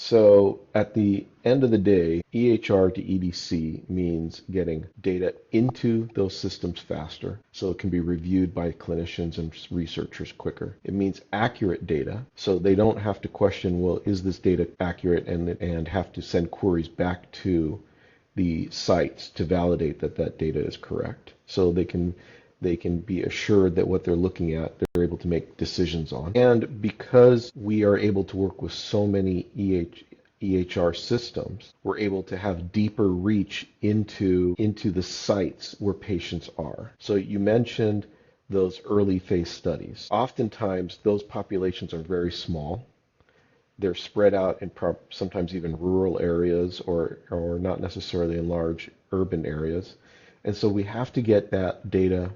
So at the end of the day, EHR to EDC means getting data into those systems faster so it can be reviewed by clinicians and researchers quicker. It means accurate data so they don't have to question, well, is this data accurate, and have to send queries back to the sites to validate that that data is correct. So they can be assured that what they're looking at, they're able to make decisions on. And because we are able to work with so many EHR systems, we're able to have deeper reach into the sites where patients are. So you mentioned those early phase studies. Oftentimes, those populations are very small. They're spread out in sometimes even rural areas or not necessarily in large urban areas. And so we have to get that data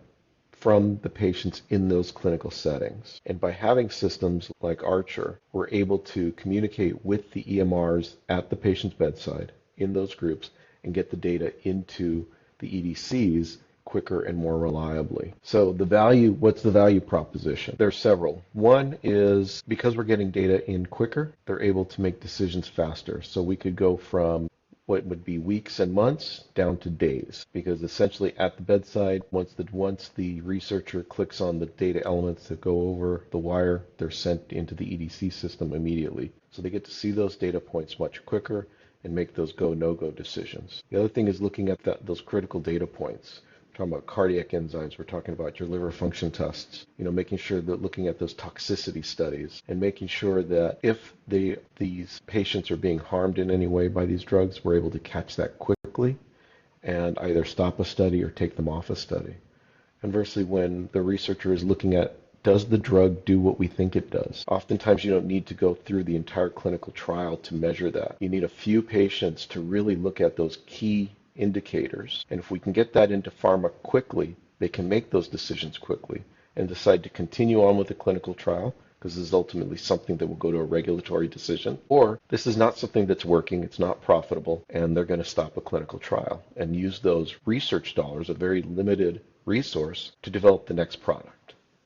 from the patients in those clinical settings. And by having systems like Archer, we're able to communicate with the EMRs at the patient's bedside in those groups and get the data into the EDCs quicker and more reliably. So what's the value proposition? There's several. One is because we're getting data in quicker, they're able to make decisions faster. So we could go from what would be weeks and months down to days, because essentially at the bedside, once the researcher clicks on the data elements that go over the wire, they're sent into the EDC system immediately. So they get to see those data points much quicker and make those go, no-go decisions. The other thing is looking at those critical data points. We're talking about cardiac enzymes, we're talking about your liver function tests, making sure that looking at those toxicity studies and making sure that if these patients are being harmed in any way by these drugs, we're able to catch that quickly and either stop a study or take them off a study. Conversely, when the researcher is looking at, does the drug do what we think it does? Oftentimes you don't need to go through the entire clinical trial to measure that. You need a few patients to really look at those key indicators. And if we can get that into pharma quickly, they can make those decisions quickly and decide to continue on with the clinical trial, because this is ultimately something that will go to a regulatory decision, or this is not something that's working, it's not profitable, and they're going to stop a clinical trial and use those research dollars, a very limited resource, to develop the next product.